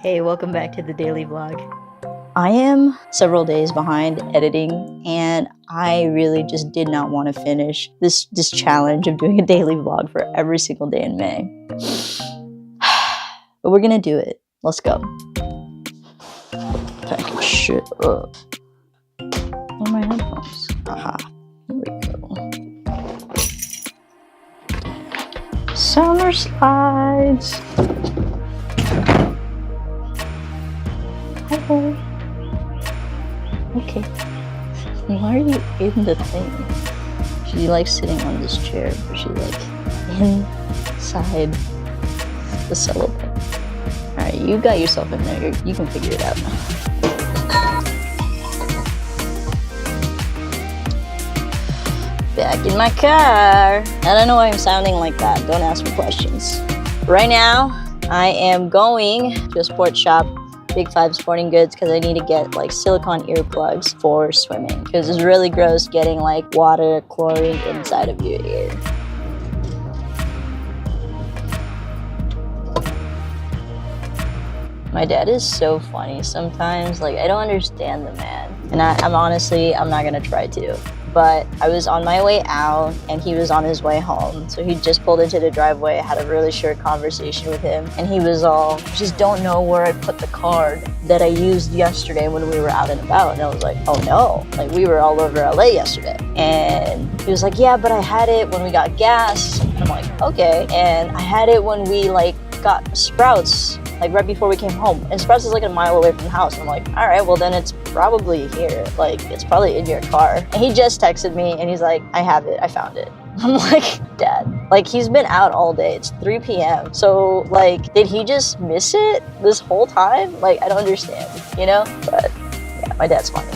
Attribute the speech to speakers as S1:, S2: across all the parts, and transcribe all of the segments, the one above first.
S1: Hey, welcome back to the daily vlog. I am several days behind editing, and I really just did not want to finish this challenge of doing a daily vlog for every single day in May. But we're gonna do it. Let's go. Packing shit up. Where are my headphones? Aha. Here we go. Summer slides. Hello. Okay. Why are you in the thing? She likes sitting on this chair, but she's like inside the cello thing. Alright, you got yourself in there. You can figure it out. Back in my car. I don't know why I'm sounding like that. Don't ask me questions. Right now, I am going to a sports shop, Big 5 Sporting Goods, because I need to get like silicone earplugs for swimming, because it's really gross getting like water, chlorine inside of your ear. My dad is so funny sometimes. Like, I don't understand the man, and I'm not gonna try to. But I was on my way out and he was on his way home. So he just pulled into the driveway. I had a really short conversation with him, and he was all, just don't know where I put the card that I used yesterday when we were out and about. And I was like, oh no, like we were all over LA yesterday. And he was like, yeah, but I had it when we got gas. And I'm like, okay. And I had it when we like got Sprouts, like right before we came home. And Sprouts is like a mile away from the house. And I'm like, all right, well then it's probably here. Like, it's probably in your car. And he just texted me and he's like, I have it, I found it. I'm like, Dad, like he's been out all day. It's 3 p.m. So like, did he just miss it this whole time? Like, I don't understand, you know? But yeah, my dad's funny.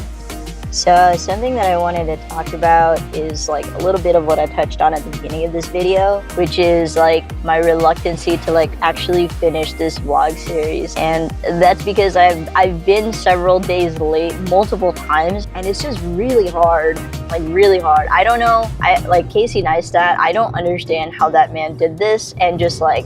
S1: So something that I wanted to talk about is like a little bit of what I touched on at the beginning of this video, which is like my reluctancy to like actually finish this vlog series. And that's because I've been several days late multiple times, and it's just really hard, like really hard. I don't know, like Casey Neistat, I don't understand how that man did this and just like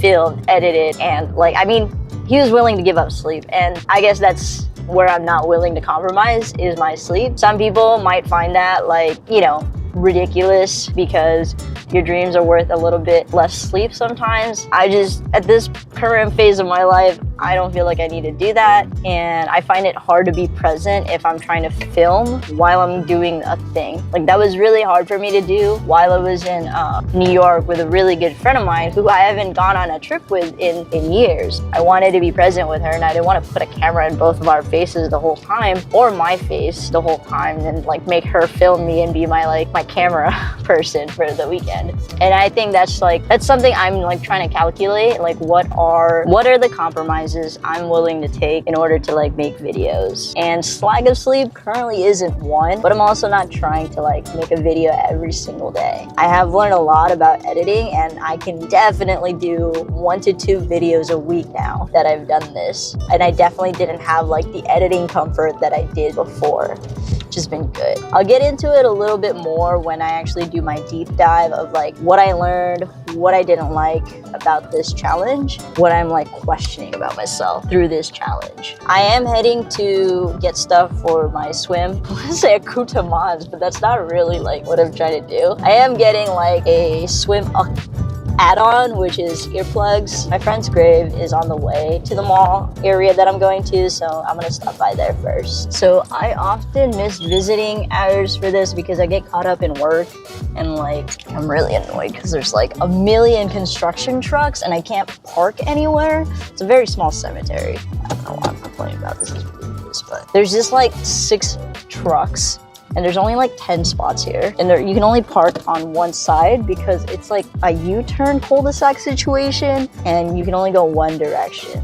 S1: filmed, edited, and like, I mean, he was willing to give up sleep, and I guess that's where I'm not willing to compromise, is my sleep. Some people might find that like, you know, ridiculous because your dreams are worth a little bit less sleep sometimes. I just, at this current phase of my life, I don't feel like I need to do that, and I find it hard to be present if I'm trying to film while I'm doing a thing. Like, that was really hard for me to do while I was in New York with a really good friend of mine who I haven't gone on a trip with in years. I wanted to be present with her, and I didn't want to put a camera in both of our faces the whole time, or my face the whole time, and like make her film me and be my camera person for the weekend. And I think that's something I'm like trying to calculate, like what are the compromises I'm willing to take in order to like make videos. And slack of sleep currently isn't one, but I'm also not trying to like make a video every single day. I have learned a lot about editing, and I can definitely do 1 to 2 videos a week now that I've done this. And I definitely didn't have like the editing comfort that I did before, which has been good. I'll get into it a little bit more when I actually do my deep dive of like what I learned, what I didn't like about this challenge, what I'm like questioning about myself through this challenge. I am heading to get stuff for my swim. I want to say accoutrements, but that's not really like what I'm trying to do. I am getting like a swim add-on, which is earplugs. My friend's grave is on the way to the mall area that I'm going to, so I'm gonna stop by there first. So I often miss visiting hours for this because I get caught up in work, and like I'm really annoyed because there's like a million construction trucks and I can't park anywhere. It's a very small cemetery. I don't know why I'm complaining about this, is ridiculous, but there's just like 6 trucks. And there's only like 10 spots here. And you can only park on one side because it's like a U-turn cul-de-sac situation, and you can only go one direction.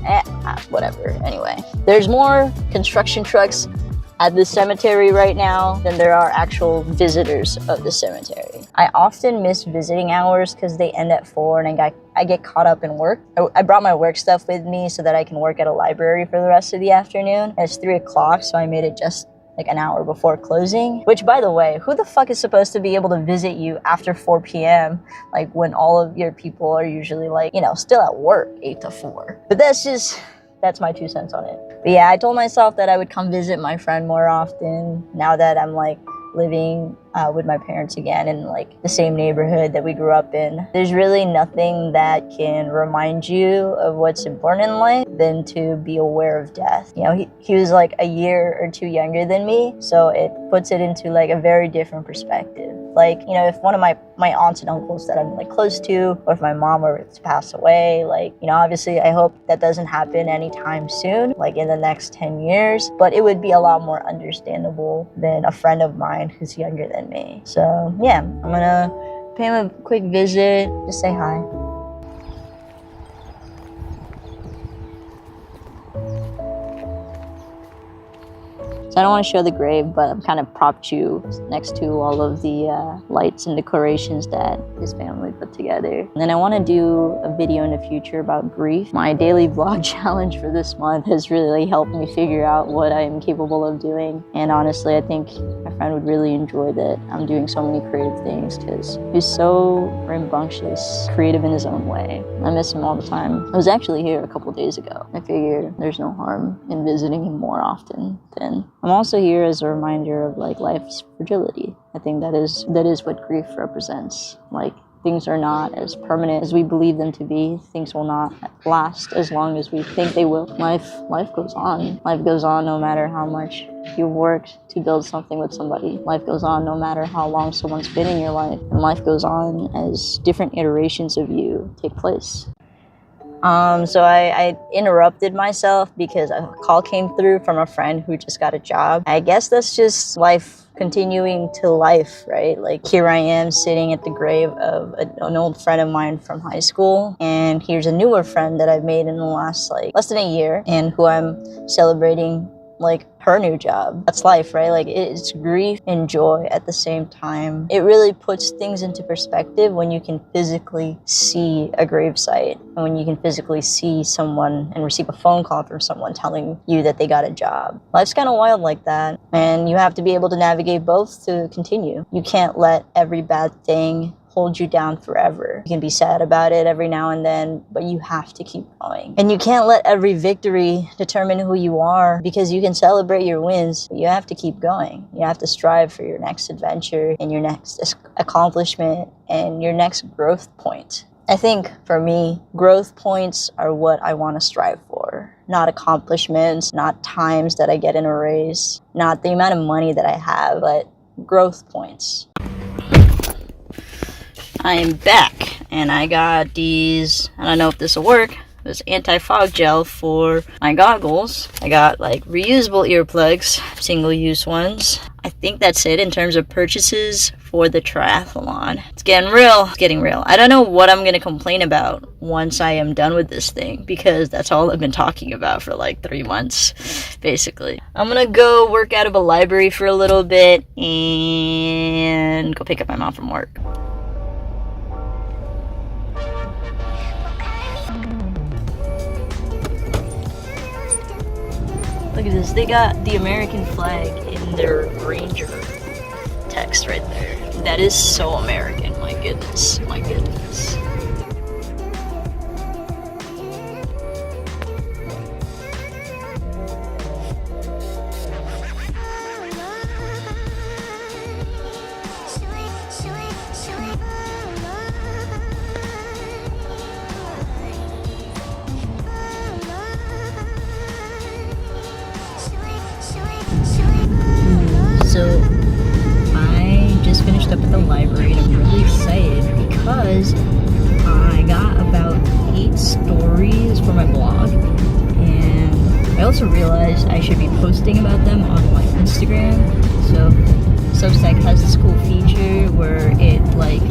S1: Whatever, anyway. There's more construction trucks at the cemetery right now than there are actual visitors of the cemetery. I often miss visiting hours because they end at 4 and I get caught up in work. I brought my work stuff with me so that I can work at a library for the rest of the afternoon. And it's 3 o'clock, so I made it just like an hour before closing, which, by the way, who the fuck is supposed to be able to visit you after 4 p.m. like when all of your people are usually like, you know, still at work 8 to 4. But that's just that's my 2 cents on it. But yeah, I told myself that I would come visit my friend more often now that I'm like living with my parents again in like the same neighborhood that we grew up in. There's really nothing that can remind you of what's important in life than to be aware of death. You know, he was like a year or two younger than me, so it puts it into like a very different perspective. Like, you know, if one of my aunts and uncles that I'm like close to, or if my mom were to pass away, like, you know, obviously I hope that doesn't happen anytime soon, like in the next 10 years, but it would be a lot more understandable than a friend of mine who's younger than me. So yeah, I'm gonna pay him a quick visit, just say hi. So I don't want to show the grave, but I'm kind of propped you next to all of the lights and decorations that his family put together. And then I want to do a video in the future about grief. My daily vlog challenge for this month has really helped me figure out what I am capable of doing. And honestly, I think my friend would really enjoy that I'm doing so many creative things because he's so rambunctious, creative in his own way. I miss him all the time. I was actually here a couple days ago. I figure there's no harm in visiting him more often than. I'm also here as a reminder of like life's fragility. I think that is what grief represents. Like, things are not as permanent as we believe them to be. Things will not last as long as we think they will. Life goes on. Life goes on no matter how much you worked to build something with somebody. Life goes on no matter how long someone's been in your life. And life goes on as different iterations of you take place. So I interrupted myself because a call came through from a friend who just got a job. I guess that's just life continuing to life, right? Like, here I am sitting at the grave of an old friend of mine from high school, and here's a newer friend that I've made in the last like less than a year, and who I'm celebrating like her new job. That's life, right? Like, it's grief and joy at the same time. It really puts things into perspective when you can physically see a gravesite and when you can physically see someone and receive a phone call from someone telling you that they got a job. Life's kind of wild like that, and you have to be able to navigate both to continue. You can't let every bad thing hold you down forever. You can be sad about it every now and then, but you have to keep going. And you can't let every victory determine who you are, because you can celebrate your wins, but you have to keep going. You have to strive for your next adventure and your next accomplishment and your next growth point. I think for me, growth points are what I want to strive for. Not accomplishments, not times that I get in a race, not the amount of money that I have, but growth points. I'm back, and I got these, I don't know if this will work, this anti-fog gel for my goggles. I got like reusable earplugs, single-use ones. I think that's it in terms of purchases for the triathlon. It's getting real. It's getting real. I don't know what I'm gonna complain about once I am done with this thing, because that's all I've been talking about for like 3 months, basically. I'm gonna go work out of a library for a little bit and go pick up my mom from work. Look at this, they got the American flag in their Ranger text right there. That is so American, my goodness, my goodness. So I just finished up at the library, and I'm really excited because I got about 8 stories for my blog, and I also realized I should be posting about them on my Instagram. So Substack has this cool feature where it like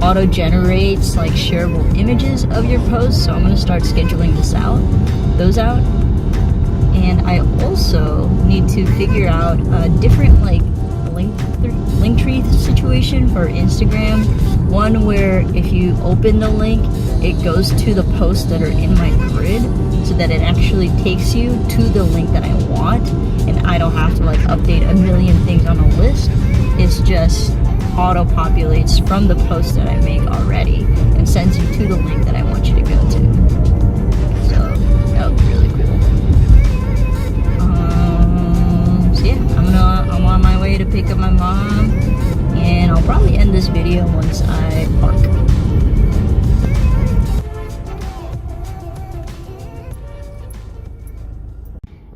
S1: auto generates like shareable images of your posts, so I'm gonna start scheduling those out. And I also need to figure out a different like link tree situation for Instagram. One where if you open the link, it goes to the posts that are in my grid, so that it actually takes you to the link that I want, and I don't have to like update a million things on a list. It's just auto-populates from the post that I make already and sends you to the link that I want you to go to. So that would be really cool.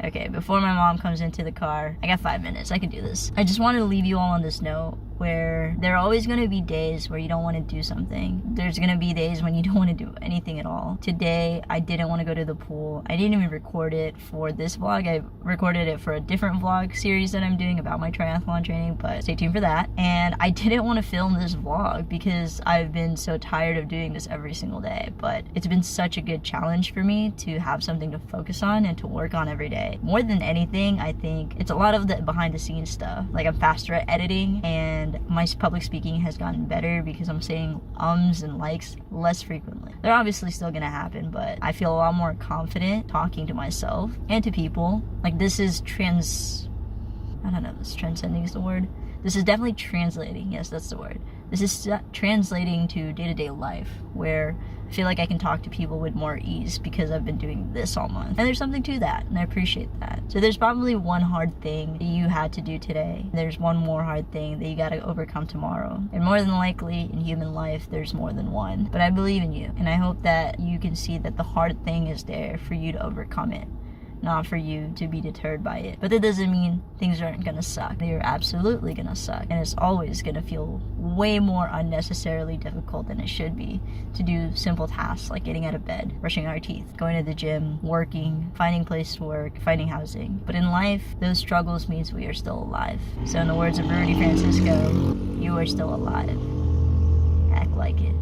S1: Okay, before my mom comes into the car, I got 5 minutes. I can do this. I just wanted to leave you all on this note where there are always going to be days where you don't want to do something. There's going to be days when you don't want to do anything at all. Today, I didn't want to go to the pool. I didn't even record it for this vlog. I recorded it for a different vlog series that I'm doing about my triathlon training, but stay tuned for that. And I didn't want to film this vlog because I've been so tired of doing this every single day, but it's been such a good challenge for me to have something to focus on and to work on every day. More than anything, I think it's a lot of the behind the scenes stuff. Like, I'm faster at editing, and my public speaking has gotten better because I'm saying ums and likes less frequently. They're obviously still gonna happen, but I feel a lot more confident talking to myself and to people. Like, this is I don't know if transcending is the word. This is definitely translating. Yes, that's the word. This is translating to day-to-day life, where I feel like I can talk to people with more ease because I've been doing this all month. And there's something to that, and I appreciate that. So there's probably one hard thing that you had to do today. There's one more hard thing that you gotta overcome tomorrow. And more than likely, in human life, there's more than one. But I believe in you, and I hope that you can see that the hard thing is there for you to overcome it, not for you to be deterred by it. But that doesn't mean things aren't gonna suck. They're absolutely gonna suck, and it's always gonna feel way more unnecessarily difficult than it should be to do simple tasks like getting out of bed, brushing our teeth, going to the gym, working, finding a place to work, finding housing. But in life, those struggles means we are still alive. So in the words of Rudy Francisco, you are still alive. Act like it.